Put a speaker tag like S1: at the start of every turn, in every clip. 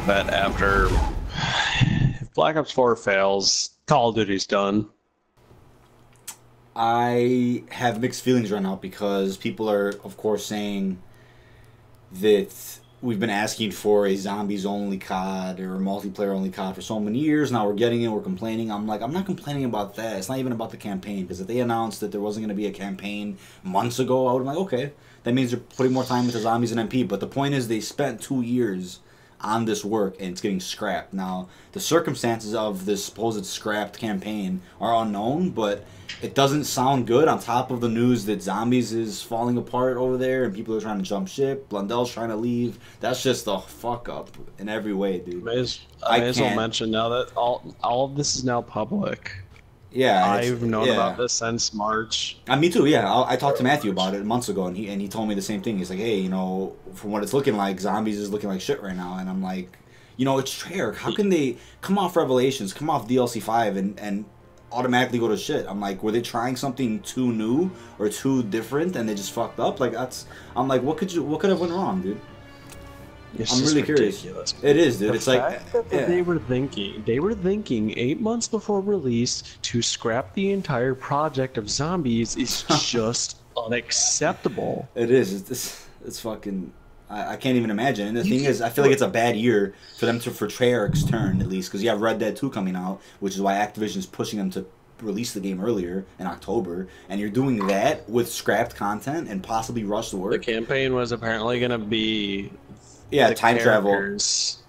S1: bet after if Black Ops 4 fails, Call of Duty's done.
S2: I have mixed feelings right now because people are, of course, saying that we've been asking for a zombies-only COD or a multiplayer-only COD for so many years. Now we're getting it, we're complaining. I'm like, I'm not complaining about that. It's not even about the campaign, because if they announced that there wasn't going to be a campaign months ago, I would have been like, okay, that means they're putting more time into zombies and MP. But the point is they spent 2 years on this work and it's getting scrapped. Now, the circumstances of this supposed scrapped campaign are unknown, but it doesn't sound good on top of the news that zombies is falling apart over there and people are trying to jump ship. Blundell's trying to leave. That's just a fuck up in every way, dude.
S1: I may as well mention now that all of this is now public.
S2: Yeah,
S1: I've known about this since March.
S2: Me too. Yeah, I talked to Matthew about it months ago, and he told me the same thing. He's like, hey, you know, from what it's looking like, zombies is looking like shit right now, and I'm like, you know, it's Treyarch. How can they come off Revelations, come off DLC 5, and automatically go to shit? I'm like, were they trying something too new or too different, and they just fucked up? Like I'm like, what could have went wrong, dude? I'm really curious. It is, dude. It's like
S1: they were thinking 8 months before release to scrap the entire project of zombies is just unacceptable.
S2: It is. It's fucking. I can't even imagine. And the thing is, I feel like it's a bad year for them for Treyarch's turn, at least, because you have Red Dead 2 coming out, which is why Activision's pushing them to release the game earlier in October, and you're doing that with scrapped content and possibly rushed work.
S1: The campaign was apparently going to be
S2: time travel.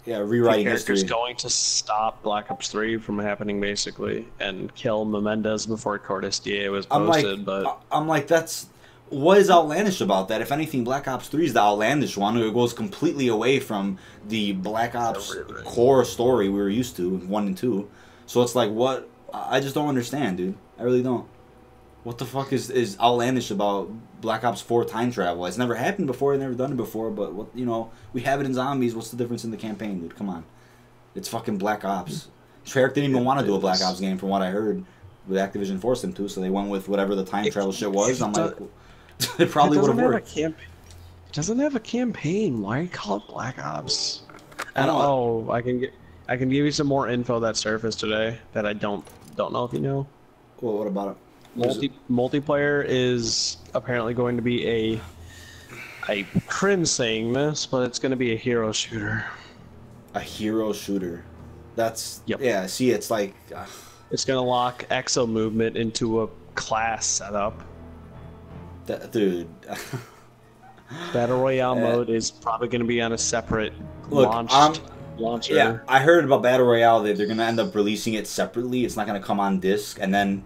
S2: Yeah, rewriting history.
S1: Going to stop Black Ops 3 from happening, basically, and kill Menendez before Cortes DA was posted.
S2: I'm like, that's what is outlandish about that? If anything, Black Ops 3 is the outlandish one. It goes completely away from the Black Ops core story we were used to, 1 and 2. So it's like, what? I just don't understand, dude. I really don't. What the fuck is outlandish about Black Ops 4 time travel? It's never happened before, I've never done it before, but what, you know, we have it in zombies. What's the difference in the campaign, dude? Come on. It's fucking Black Ops. Treyarch didn't even want to do a Black Ops game from what I heard, but Activision forced them to, so they went with whatever the time travel shit was. I'm like, it probably would have worked.
S1: It doesn't have a campaign. Why call it Black Ops? I don't know. I can give you some more info that surfaced today that I don't know if you know.
S2: Well, what about it?
S1: Multiplayer is apparently going to be I cringe saying this, but it's going to be a hero shooter.
S2: A hero shooter. That's
S1: yep.
S2: Yeah. See, it's like
S1: it's going to lock exo movement into a class setup.
S2: Dude.
S1: Battle Royale mode is probably going to be on a separate launcher.
S2: Yeah, I heard about Battle Royale that they're going to end up releasing it separately. It's not going to come on disc, and then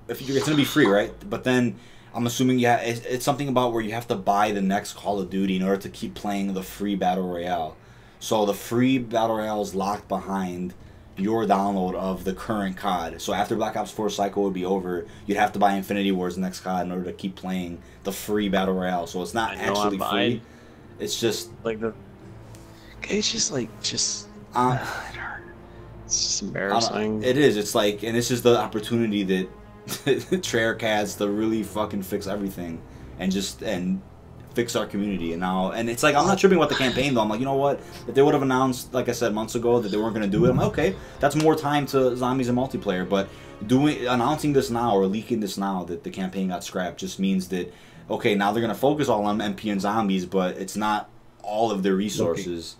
S2: it's going to be free, right? But then I'm assuming it's something about where you have to buy the next Call of Duty in order to keep playing the free Battle Royale. So the free Battle Royale is locked behind your download of the current COD. So after Black Ops 4 cycle would be over, you'd have to buy Infinity Ward's next COD in order to keep playing the free Battle Royale. So it's not actually free. It's just
S1: like it's just it's just embarrassing.
S2: It is. It's like, and it's just the opportunity that Treyarch has to really fucking fix everything and fix our community. And it's like, I'm not tripping about the campaign though. I'm like, you know what, if they would have announced, like I said months ago, that they weren't going to do it, I'm like, okay, that's more time to zombies and multiplayer. But announcing this now or leaking this now that the campaign got scrapped just means that, okay, now they're going to focus all on MP and zombies, but it's not all of their resources.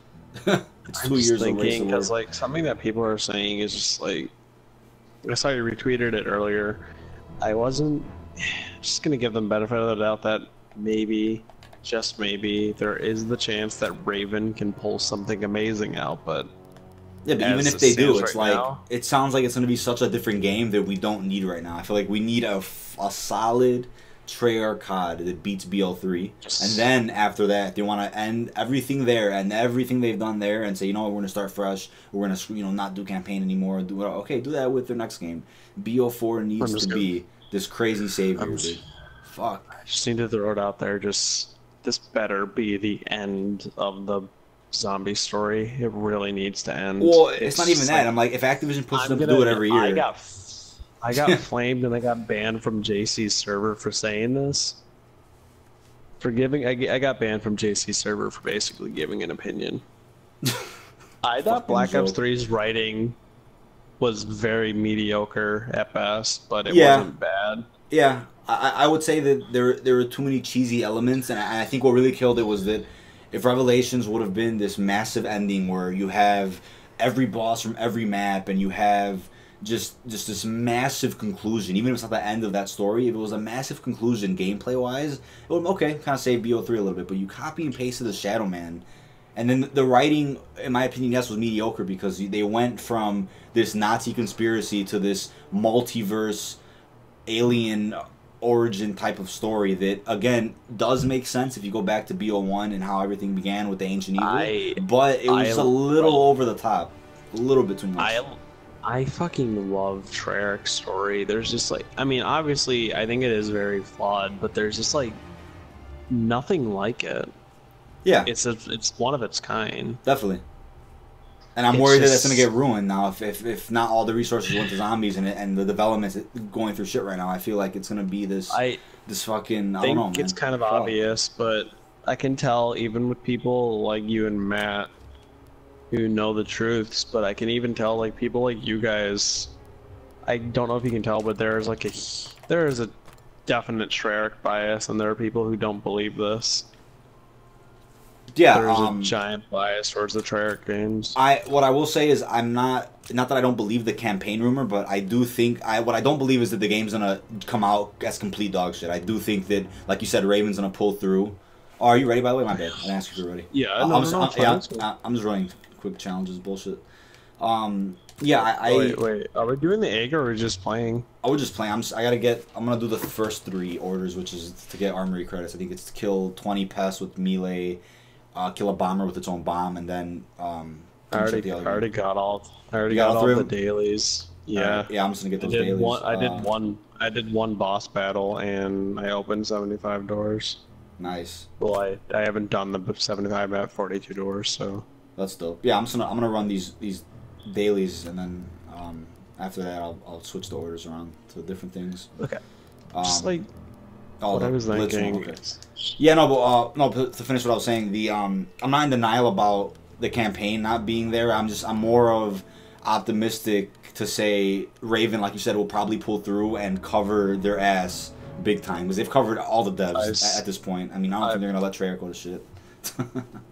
S2: It's 2 years of waste of
S1: because like something that people are saying is just like, I saw you retweeted it earlier. I wasn't just gonna give them benefit of the doubt that maybe, just maybe, there is the chance that Raven can pull something amazing out, but
S2: yeah, but even if they do, it's like it sounds like it's gonna be such a different game that we don't need right now. I feel like we need a solid Treyarch COD that beats BL3, and then after that they want to end everything there and everything they've done there and say, you know what, we're gonna start fresh. We're gonna not do campaign anymore. Do that with their next game. BO4 needs to be this crazy savior. Dude. Fuck.
S1: I just need to throw it out there. This better be the end of the zombie story. It really needs to end.
S2: Well, it's not even that. Like, I'm like, if Activision pushes them to do it every year.
S1: I got flamed and I got banned from JC's server for saying this. I got banned from JC's server for basically giving an opinion. I thought
S2: fucking
S1: Black Ops
S2: joke.
S1: 3's writing was very mediocre at best, but it
S2: Yeah.
S1: wasn't bad.
S2: Yeah, I would say that there were too many cheesy elements, and I think what really killed it was that if Revelations would have been this massive ending where you have every boss from every map, and you have just this massive conclusion, even if it's not the end of that story, if it was a massive conclusion gameplay wise, it would okay kind of save BO3 a little bit. But you copy and pasted the Shadow Man. And then the writing, in my opinion, yes, was mediocre because they went from this Nazi conspiracy to this multiverse alien origin type of story that, again, does make sense if you go back to BO1 and how everything began with the Ancient Evil. But it was a little over the top. A little bit too much.
S1: I fucking love Treyarch's story. There's just like, I mean, obviously, I think it is very flawed, but there's just like nothing like it.
S2: Yeah,
S1: it's one of its kind.
S2: Definitely. And I'm worried that that's gonna get ruined now if not all the resources went to zombies and the development's going through shit right now. I feel like it's gonna be this fucking I don't know, man.
S1: It's kind of obvious, but I can tell even with people like you and Matt who know the truths, but I can even tell like people like you guys. I don't know if you can tell, but there is a definite Treyarch bias, and there are people who don't believe this.
S2: Yeah,
S1: there's a giant bias towards the Treyarch games.
S2: What I will say is I'm not that I don't believe the campaign rumor, but I do think what I don't believe is that the game's gonna come out as complete dog shit. I do think that, like you said, Raven's gonna pull through. Oh, are you ready? By the way, my bad. I didn't ask if you're ready.
S1: Yeah,
S2: I'm just running quick challenges, bullshit. Yeah,
S1: wait. Are we doing the egg or are we just playing?
S2: I would just play. I'm gonna do the first 3 orders, which is to get armory credits. I think it's to kill 20 pests with melee. Kill a bomber with its own bomb, and then
S1: I already got all the dailies. Yeah,
S2: yeah. I'm just gonna get those dailies.
S1: I did one boss battle, and I opened 75 doors.
S2: Nice.
S1: Well, I haven't done the 75 at 42 doors, so
S2: that's dope. Yeah, I'm gonna run these dailies, and then after that I'll switch the orders around to different things.
S1: Okay. Just like. What I was thinking.
S2: Okay. Yeah, no, but to finish what I was saying, I'm not in denial about the campaign not being there. I'm more of optimistic to say Raven, like you said, will probably pull through and cover their ass big time because they've covered all the devs at this point. I mean, I don't think they're gonna let Treyarch go to shit.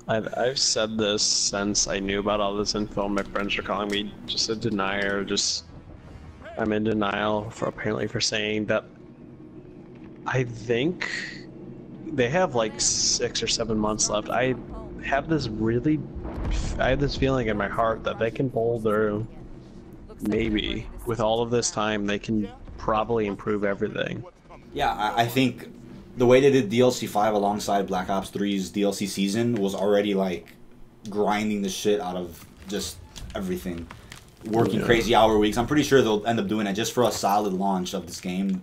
S1: I've said this since I knew about all this info. My friends are calling me just a denier. I'm in denial for saying that. I think they have like 6 or 7 months left. I have this feeling in my heart that they can pull through. Maybe with all of this time, they can probably improve everything.
S2: Yeah, I think the way they did DLC 5 alongside Black Ops 3's DLC season was already like grinding the shit out of just everything. Working crazy hour weeks. I'm pretty sure they'll end up doing it just for a solid launch of this game.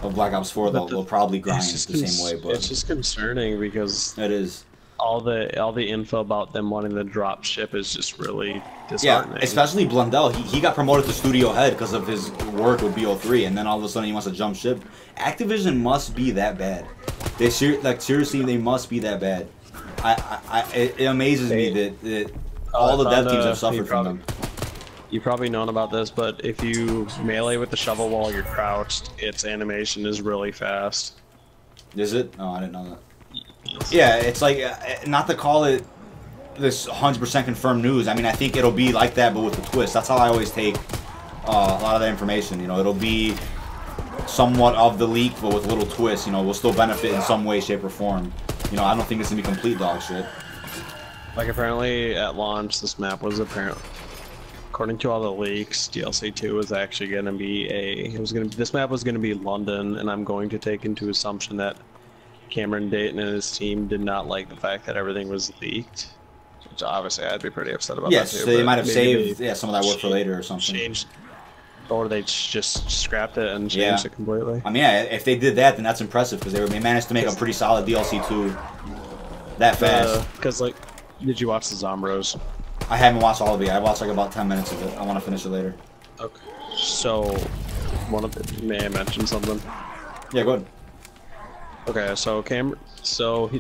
S2: Of Black Ops 4, they'll probably grind the same way. But
S1: it's just concerning because
S2: it is
S1: all the info about them wanting to drop ship is just really disheartening.
S2: Yeah, especially Blundell. He got promoted to studio head because of his work with BO3, and then all of a sudden he wants to jump ship. Activision must be that bad. Seriously, they must be that bad. It amazes me that all the dev teams have suffered from them.
S1: You've probably known about this, but if you melee with the shovel while you're crouched, its animation is really fast.
S2: Is it? Oh, I didn't know that. Yeah, it's like, not to call it this 100% confirmed news. I mean, I think it'll be like that, but with a twist. That's how I always take a lot of the information. You know, it'll be somewhat of the leak, but with a little twist. You know, we'll still benefit in some way, shape, or form. You know, I don't think it's gonna be complete dog shit.
S1: Like, apparently at launch, this map was according to all the leaks, DLC 2 was actually going to be this map was going to be London, and I'm going to take into assumption that Cameron Dayton and his team did not like the fact that everything was leaked, which obviously I'd be pretty upset about that too.
S2: Yes, they might have saved some of that work for later or something.
S1: Or they just scrapped it and changed it completely.
S2: I mean, yeah, if they did that, then that's impressive because they managed to make a pretty solid DLC 2 that fast.
S1: Because, like, did you watch the Zombros?
S2: I haven't watched all of it. I watched like about 10 minutes of it. I want to finish it later.
S1: Okay. So, may I mention something?
S2: Yeah, go ahead.
S1: Okay, so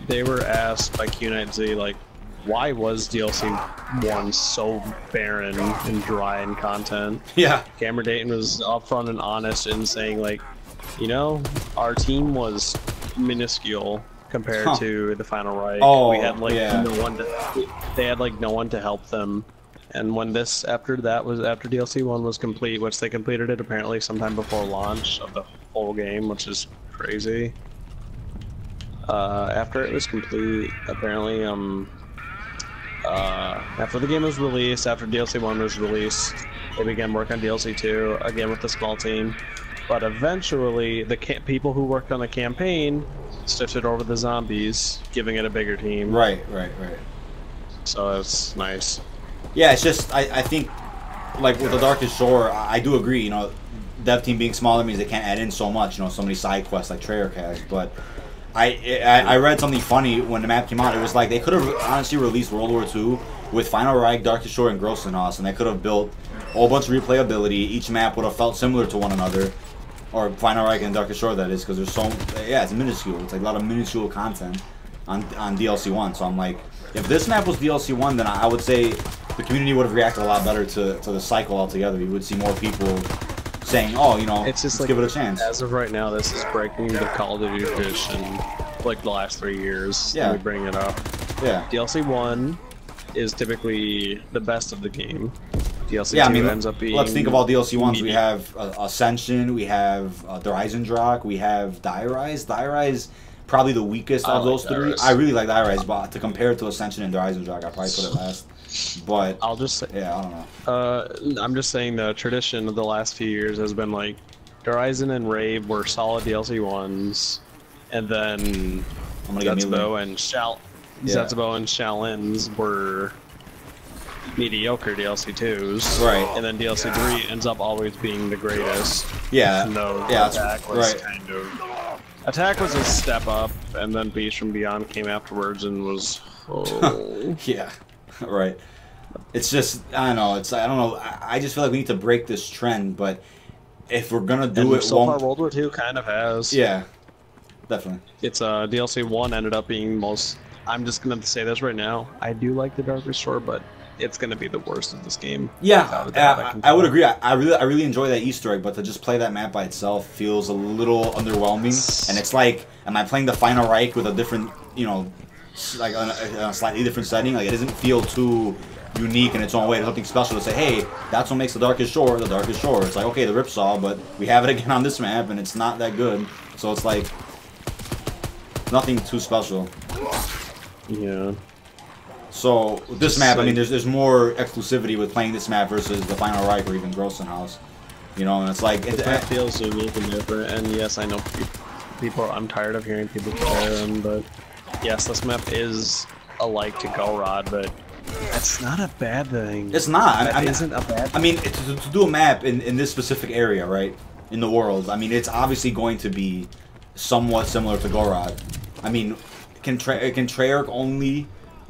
S1: they were asked by Q9Z, like, why was DLC 1 so barren and dry in content?
S2: Yeah.
S1: Cameron Dayton was upfront and honest in saying, like, you know, our team was minuscule compared to the Final Reich.
S2: Oh,
S1: we had like
S2: yeah.
S1: no one to, they had like no one to help them. And when this, after DLC 1 was complete, which they completed it apparently sometime before launch of the whole game, which is crazy. After it was complete, apparently, after the game was released, after DLC 1 was released, they began work on DLC 2, again with a small team. But eventually, the people who worked on the campaign shifted over the zombies, giving it a bigger team.
S2: Right.
S1: So it's nice.
S2: Yeah, it's just, I think, like, with the Darkest Shore, I do agree, you know, dev team being smaller means they can't add in so much, you know, so many side quests like Treyarch has, but I read something funny when the map came out. It was like they could have honestly released World War II with Final Reich, Darkest Shore, and Grossenhaus, and they could have built a whole bunch of replayability. Each map would have felt similar to one another, or Final Reich and Darkest Shore, that is, because there's so, yeah, it's minuscule. It's like a lot of minuscule content on DLC 1. So I'm like, if this map was DLC 1, then I would say the community would have reacted a lot better to the cycle altogether. You would see more people saying, oh, you know,
S1: it's just
S2: let's
S1: like,
S2: give it a chance.
S1: As of right now, this is breaking the Call of Duty tradition, like the last 3 years.
S2: Yeah.
S1: We bring it up.
S2: Yeah.
S1: DLC 1 is typically the best of the game. DLC 2 ends up being...
S2: Let's think of all DLC 1s. We have Ascension, we have Der Eisendrache, we have Die Rise. Die Rise, probably the weakest of those three. I really like Die Rise, but to compare it to Ascension and Der Eisendrache, I'd probably put it last. But
S1: I'll just say,
S2: yeah, I don't know.
S1: I'm just saying the tradition of the last few years has been like Horizon and Rave were solid DLC 1s, and then Zetsubo and Zetsubo and Shaolin's were mediocre DLC 2s.
S2: Right.
S1: And then DLC 3 ends up always being the greatest.
S2: Yeah.
S1: No,
S2: yeah,
S1: Attack was kind of... Attack was a step up, and then Beast from Beyond came afterwards and was... Oh.
S2: Yeah. Right. It's just, I don't know. I don't know. I just feel like we need to break this trend, but if we're gonna do it,
S1: so far World War II kind of has.
S2: Yeah, definitely.
S1: It's DLC 1 ended up being most. I'm just gonna say this right now. I do like the Darkest Shore, but it's gonna be the worst of this game.
S2: Yeah, I would agree. I really enjoy that Easter egg, but to just play that map by itself feels a little underwhelming. And it's like, am I playing the Final Reich with a different, you know, like a slightly different setting? Like, it doesn't feel too unique in its own way. There's something special to say, hey, that's what makes the Darkest Shore the Darkest Shore. It's like, okay, the Ripsaw, but we have it again on this map, and it's not that good. So it's like nothing too special.
S1: Yeah.
S2: So with this map, I mean, there's more exclusivity with playing this map versus the Final Reich or even Grossenhaus. You know, and it's like
S1: it feels unique and different. And yes, I know people. I'm tired of hearing people compare them, but yes, this map is a like to Go Rod, but that's not a bad thing.
S2: It's not.
S1: That isn't a bad thing.
S2: I mean, to do a map in this specific area, right, in the world, I mean, it's obviously going to be somewhat similar to Go Rod. I mean, can Treyarch only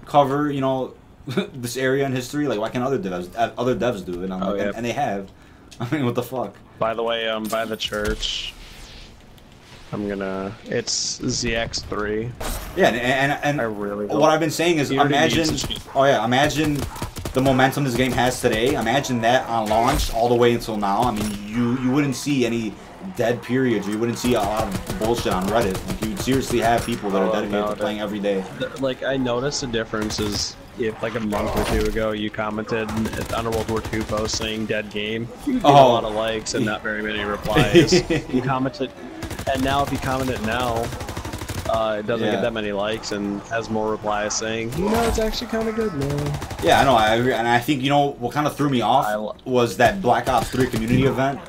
S2: cover, you know, this area in history? Like, why can't other devs do it? And they have. I mean, what the fuck?
S1: By the way, by the church, it's ZX3.
S2: Yeah, and
S1: I really
S2: what I've been saying is, imagine the momentum this game has today. Imagine that on launch all the way until now. I mean, you wouldn't see any dead periods, or you wouldn't see a lot of bullshit on Reddit. Like, you'd seriously have people that are dedicated to playing every day.
S1: Like, I noticed a difference is if, like, a month or two ago, you commented on a World War II post saying dead game, you get a lot of likes and not very many replies. You commented, and now if you comment it now, it doesn't get that many likes and has more replies saying, you know, it's actually kind of good now.
S2: Yeah, I know, I agree. And I think, you know, what kind of threw me off was that Black Ops 3 community event.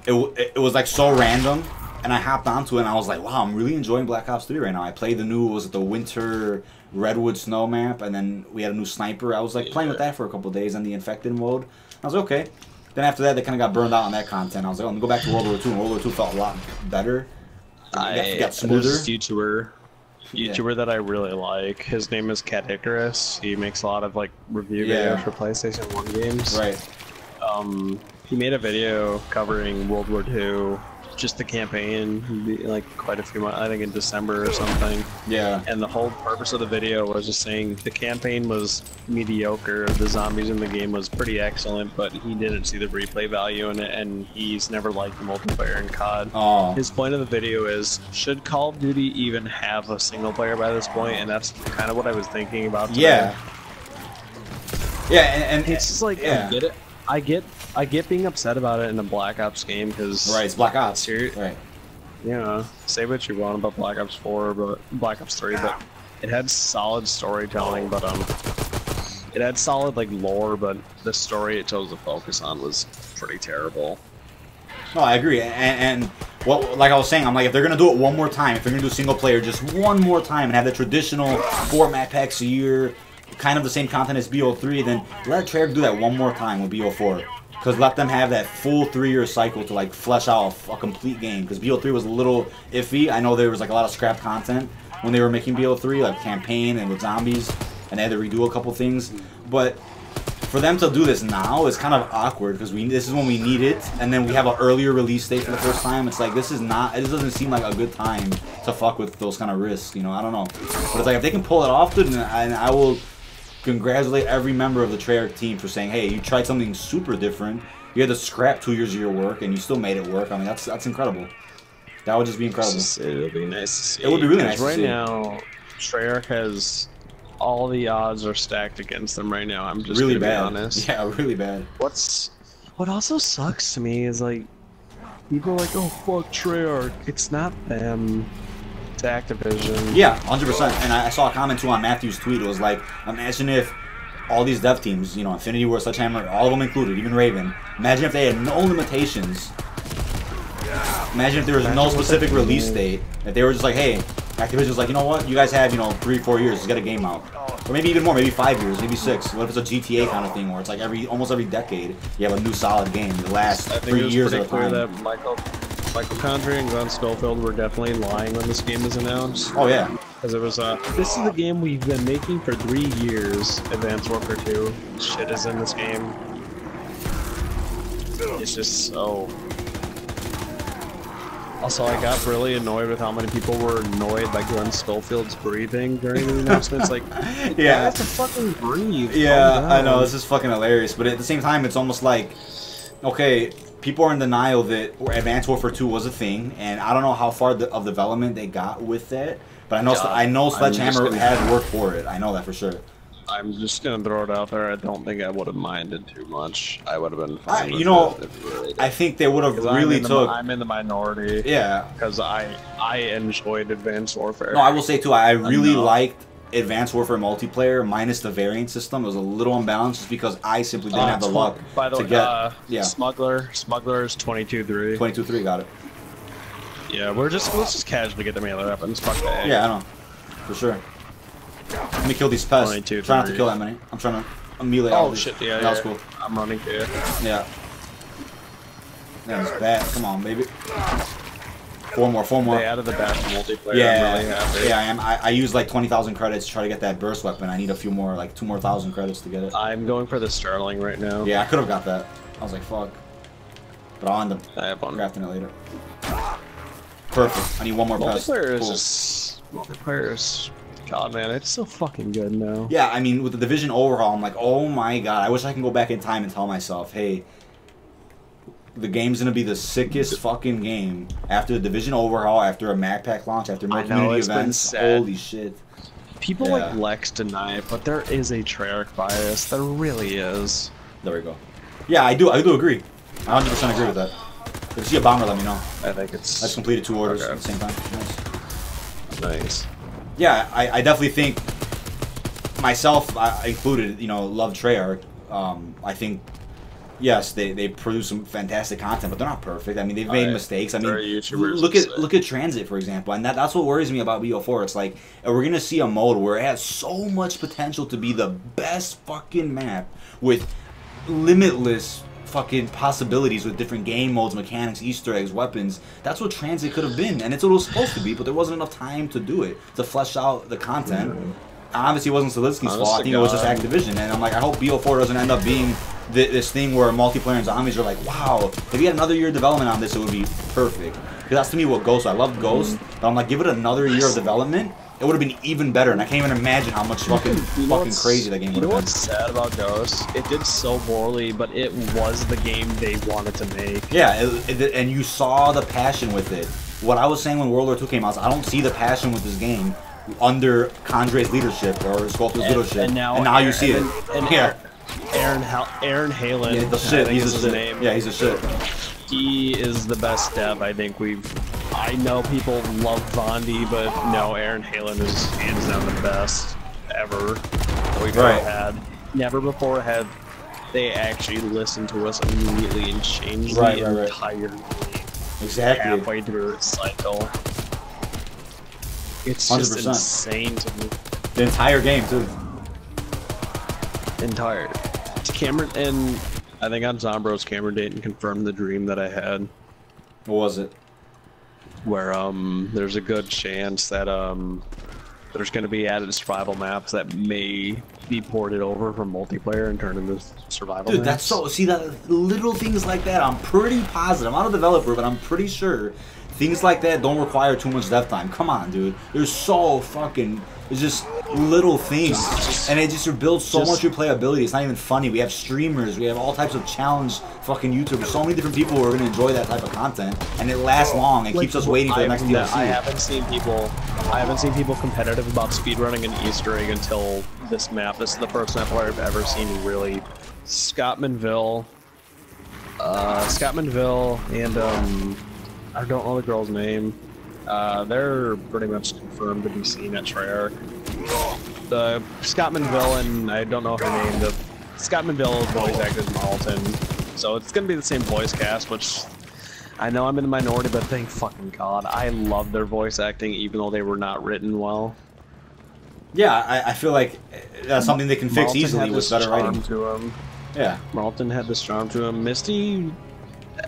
S2: It was like so random, and I hopped onto it and I was like, wow, I'm really enjoying Black Ops 3 right now. I played the new, was it the Winter Redwood Snow map, and then we had a new sniper. I was like playing with that for a couple of days on the infected mode. I was okay. Then after that, they kind of got burned out on that content. I was like, oh, let me go back to World War II, and World War II felt a lot better. It got smoother.
S1: There's a YouTuber that I really like. His name is Cat Icarus. He makes a lot of like review videos for PlayStation 1 games.
S2: Right.
S1: He made a video covering World War II just the campaign, like quite a few months, I think in December or something.
S2: Yeah.
S1: And the whole purpose of the video was just saying the campaign was mediocre, the zombies in the game was pretty excellent, but he didn't see the replay value in it, and he's never liked the multiplayer in COD.
S2: Oh.
S1: His point of the video is, should Call of Duty even have a single player by this point? And that's kind of what I was thinking about today.
S2: Yeah. Yeah, and
S1: it's just like,
S2: yeah.
S1: I get it. I get being upset about it in a Black Ops game because
S2: it's Black Ops. Right.
S1: You know, say what you want about Black Ops 4, but Black Ops 3, but it had solid storytelling, but it had solid like lore, but the story it chose to focus on was pretty terrible.
S2: No, I agree, and what, like I was saying, I'm like, if they're gonna do it one more time, if they're gonna do single player just one more time and have the traditional 4 map packs a year, kind of the same content as BO3, then let Treyarch do that one more time with BO4. Because let them have that full 3-year cycle to like flesh out a complete game. Because BO3 was a little iffy. I know there was like a lot of scrap content when they were making BO3, like campaign and with zombies, and they had to redo a couple things. But for them to do this now is kind of awkward because this is when we need it, and then we have an earlier release date for the first time. It's like this is not. It doesn't seem like a good time to fuck with those kind of risks. You know, I don't know. But it's like if they can pull it off, dude, and I will congratulate every member of the Treyarch team for saying, hey, you tried something super different. You had to scrap 2 years of your work, and you still made it work. I mean, that's incredible. That would just be incredible.
S1: It would be nice to see.
S2: It would be really nice to see.
S1: Right now, Treyarch has all the odds are stacked against them right now. I'm just
S2: really
S1: gonna
S2: bad.
S1: Be honest.
S2: Yeah, really bad.
S1: What also sucks to me is like people are like, oh fuck Treyarch. It's not them. Activision.
S2: Yeah, 100%. And I saw a comment too on Matthew's tweet. It was like, imagine if all these dev teams, you know, Infinity Ward, Sledgehammer, all of them included, even Raven, imagine if they had no limitations. Imagine if there was no specific release date. If they were just like, hey, Activision's like, you know what, you guys have, you know, 3-4 years to get a game out. Or maybe even more, maybe 5 years, maybe 6. What if it's a GTA kind of thing where it's like almost every decade you have a new solid game. The last 3 years at a time.
S1: That Michael Condrey and Glenn Schofield were definitely lying when this game was announced.
S2: Oh yeah.
S1: Because it was, this is the game we've been making for 3 years, Advanced Warfare 2. Shit is in this game. It's just so... Also, I got really annoyed with how many people were annoyed by Glenn Schofield's breathing during the announcements. Like, yeah, I have to fucking breathe.
S2: Yeah, I know, this is fucking hilarious. But at the same time, it's almost like, okay, people are in denial that Advanced Warfare 2 was a thing, and I don't know how far of development they got with that. But I know Sledgehammer had worked for it. I know that for sure.
S1: I'm just gonna throw it out there. I don't think I would have minded too much. I would have been fine.
S2: You know, I think they would have really took.
S1: I'm in the minority.
S2: Yeah.
S1: Because I enjoyed Advanced Warfare.
S2: No, I will say too. I really liked Advanced Warfare multiplayer minus the variant system. It was a little unbalanced just because I simply didn't have the luck to get. Yeah.
S1: Smuggler is 22-3.
S2: 22-3 got it.
S1: Yeah, let's just casually get the melee weapons. Fuck that.
S2: Yeah, I know, for sure. Let me kill these pests. Try not to kill that many. I'm trying to melee all these.
S1: Shit, yeah,
S2: that was cool.
S1: I'm running to you.
S2: Yeah. That was bad. Come on, baby. 4 more.
S1: They added the bash multiplayer.
S2: Yeah,
S1: I'm really happy.
S2: Yeah, I am. I used like 20,000 credits to try to get that burst weapon. I need a few more, like 2 more thousand credits to get it.
S1: I'm going for the Sterling right now.
S2: Yeah, I could have got that. I was like, fuck. But I'll end up crafting it later. Perfect. I need 1 more pest.
S1: Multiplayer is... God, man, it's so fucking good now.
S2: Yeah, I mean, with the Division overhaul, I'm like, oh my god, I wish I can go back in time and tell myself, hey, the game's gonna be the sickest fucking game after the Division overhaul, after a Mac Pack launch, after more community events. Holy shit.
S1: People like Lex deny it, but there is a Treyarch bias. There really is.
S2: There we go. Yeah, I do agree. I 100% agree with that. If you see a bomber, let me know.
S1: I think it's...
S2: I just completed 2 orders at the same time.
S1: Nice.
S2: Yeah, I definitely think myself included, you know, love Treyarch. I think, yes, they produce some fantastic content, but they're not perfect. I mean, they've made mistakes. I mean, look at Transit, for example, and that's what worries me about BO4. It's like, we're gonna see a mode where it has so much potential to be the best fucking map with limitless fucking possibilities with different game modes, mechanics, Easter eggs, weapons. That's what Transit could have been, and it's what it was supposed to be, but there wasn't enough time to do it, to flesh out the content. Obviously, it wasn't Zelensky's fault. I think it was just Activision, and I'm like, I hope BO4 doesn't end up being this thing where multiplayer and zombies are like, wow, if you had another year of development on this, it would be perfect. Because that's to me what Ghost. I love Ghost, but I'm like, give it another year of development, it would have been even better. And I can't even imagine how much fucking crazy that game would have been.
S1: You know what's sad about Ghost? It did so poorly, but it was the game they wanted to make.
S2: Yeah, and you saw the passion with it. What I was saying when World War II came out, I don't see the passion with this game under Condre's leadership or Sculptor's leadership. And now you see it. Yeah.
S1: Aaron Halen.
S2: Yeah, the shit. He's
S1: his name.
S2: Yeah, he's a shit.
S1: He is the best dev I think I know people love Vondi, but no, Aaron Halen is hands down the best ever that we've ever had. Never before have they actually listened to us immediately and changed the entire game.
S2: Exactly.
S1: Halfway through its cycle. It's just
S2: 100%.
S1: insane to me.
S2: The entire game, too.
S1: Entire. Cameron, and I think on Zombros, Cameron Dayton confirmed the dream that I had.
S2: What was it?
S1: Where, there's a good chance that, there's going to be added survival maps that may be ported over from multiplayer and turned into survival maps.
S2: Dude, that's so... See, that little things like that, I'm pretty positive. I'm not a developer, but I'm pretty sure things like that don't require too much dev time. Come on, dude. They're so fucking... It's just little things. And it just builds so much replayability. It's not even funny. We have streamers. We have all types of challenge fucking YouTubers. So many different people who are going to enjoy that type of content. And it lasts long and keeps us waiting for the next DLC.
S1: I haven't seen people competitive about speedrunning an Easter egg until this map. This is the first map where I've ever seen really Scottmanville and I don't know the girl's name. They're pretty much confirmed to be seen at Treyarch. The Scottmanville and I don't know her name. The Scottmanville voice actor is Marlton, so it's gonna be the same voice cast. Which I know I'm in the minority, but thank fucking God, I love their voice acting, even though they were not written well.
S2: Yeah, I feel like that's something they can fix easily with better writing.
S1: To him.
S2: Yeah,
S1: Marlton had this charm to him. Misty,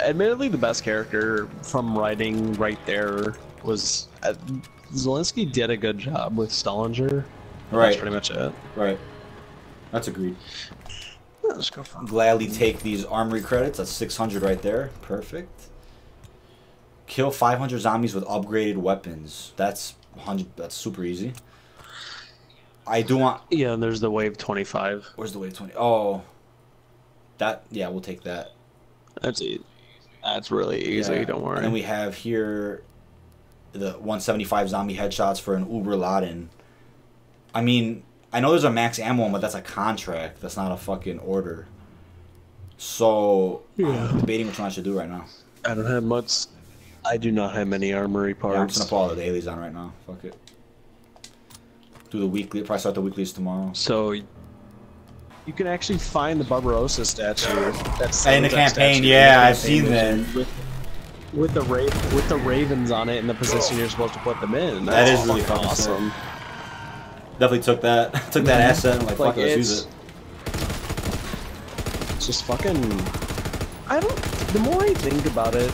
S1: admittedly, the best character from writing right there was Zelensky did a good job with Stollinger.
S2: Right.
S1: That's pretty much it.
S2: Right. That's agreed.
S1: Let's go for
S2: Gladly take these armory credits. That's 600 right there. Perfect. Kill 500 zombies with upgraded weapons. That's 100. That's super easy. I do want.
S1: Yeah, and there's the wave 25.
S2: Where's the wave 20? Oh, that. Yeah, we'll take that.
S1: That's it. That's really easy.
S2: Yeah.
S1: Don't worry.
S2: And then we have here the 175 zombie headshots for an Uber Laden. I mean, I know there's a max ammo one, but that's a contract. That's not a fucking order. So I'm debating which one I should do right now.
S1: I don't have much. I do not have many armory parts.
S2: Yeah, I'm just gonna put all the dailies on right now. Fuck it. Do the weekly. Probably start the weeklies tomorrow.
S1: So you can actually find the Barbarossa statue. That's
S2: in the campaign. Yeah, I've seen that.
S1: With the ravens on it in the position you're supposed to put them in.
S2: That is really fucking awesome. Definitely took that asset and like fuck it, let's use it.
S1: It's just fucking. I don't. The more I think about it,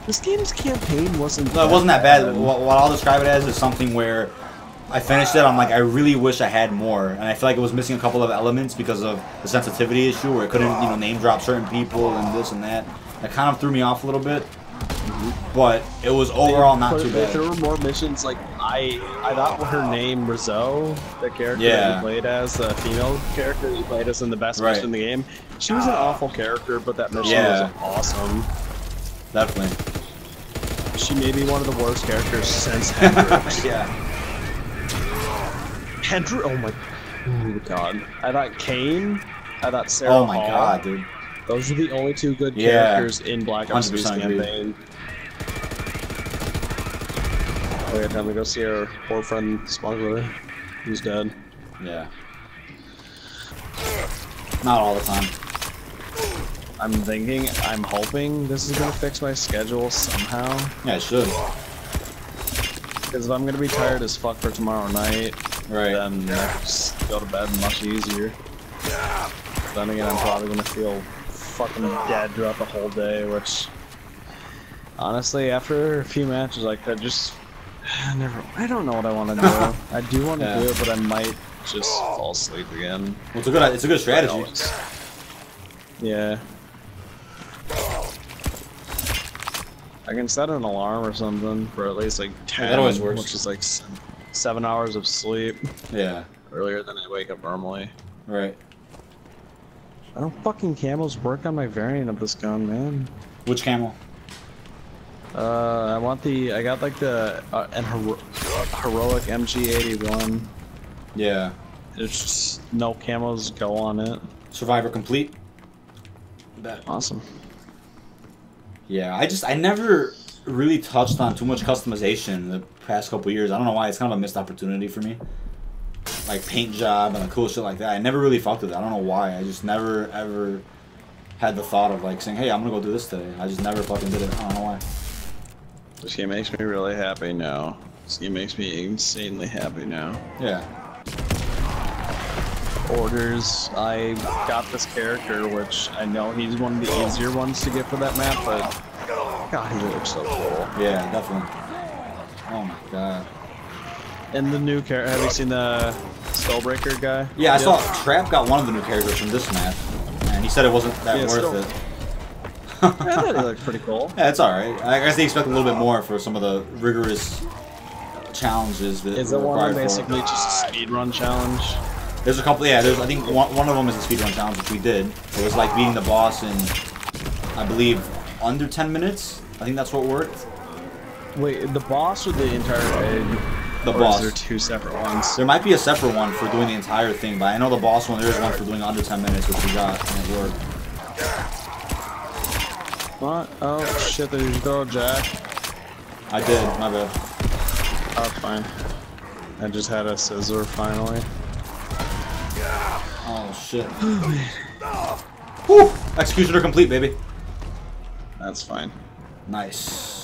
S1: this game's campaign wasn't.
S2: No, it wasn't that bad. What I'll describe it as is something where I finished it. I'm like, I really wish I had more, and I feel like it was missing a couple of elements because of the sensitivity issue, where it couldn't, name drop certain people and this and that. That kind of threw me off a little bit. But it was overall not too bad.
S1: There were more missions. Like I thought her name Rizzo, the character that you played as, the female character that you played as in the best mission in the game. She was an awful character, but that mission was awesome.
S2: Definitely.
S1: She may be one of the worst characters since Hendrix. Hendrix. Oh my god. I thought Kane. I thought Sarah.
S2: Oh my
S1: Hall.
S2: god, dude.
S1: Those are the only two good characters in Black Ops 2's campaign. Oh yeah, time to go see our poor friend Smuggler. He's dead.
S2: Yeah. Not all the time.
S1: I'm hoping this is gonna fix my schedule somehow.
S2: Yeah, it should.
S1: Because if I'm gonna be tired as fuck for tomorrow night, then I can just go to bed much easier. Then again, I'm probably gonna feel fucking dead throughout the whole day, which honestly, after a few matches like that, I don't know what I want to do. I do want to do it, but I might just fall asleep again.
S2: Well, it's a good strategy.
S1: Yeah. I can set an alarm or something for at least like 10,
S2: that always works.
S1: which is like 7 hours of sleep.
S2: Yeah.
S1: Earlier than I wake up normally.
S2: Right.
S1: I don't fucking camos work on my variant of this gun, man.
S2: Which camo?
S1: I want the. I got like the heroic MG81.
S2: Yeah.
S1: There's just no camos go on it.
S2: Survivor complete. Bet.
S1: Awesome.
S2: Yeah, I never really touched on too much customization in the past couple years. I don't know why. It's kind of a missed opportunity for me. Like paint job and the cool shit like that. I never really fucked with it. I don't know why. I just never ever had the thought of like saying, hey, I'm gonna go do this today. I just never fucking did it. I don't know why.
S1: This game makes me really happy now. This game makes me insanely happy now.
S2: Yeah.
S1: Orders. I got this character, which I know he's one of the easier ones to get for that map, but God, he looks so cool.
S2: Yeah, definitely. Oh my god.
S1: And the new character, have you seen the Spellbreaker guy?
S2: Yeah, I saw Trap got one of the new characters from this map, and he said it wasn't that worth it.
S1: I thought he looked pretty cool.
S2: Yeah, it's alright. I guess they expect a little bit more for some of the rigorous challenges that
S1: is it one basically just a speedrun challenge?
S2: There's a couple, yeah, I think one of them is a speedrun challenge, which we did. It was like beating the boss in, I believe, under 10 minutes. I think that's what worked.
S1: Wait, the boss or the entire raid?
S2: The
S1: or
S2: boss.
S1: Is there two separate ones?
S2: There might be a separate one for doing the entire thing, but I know the boss one, there is one for doing under 10 minutes, which we got, and it worked.
S1: What? Oh shit, did you throw a jack?
S2: I did, my bad.
S1: Oh, it's fine. I just had a scissor finally.
S2: Oh shit. Whew! Executioner complete, baby.
S1: That's fine.
S2: Nice.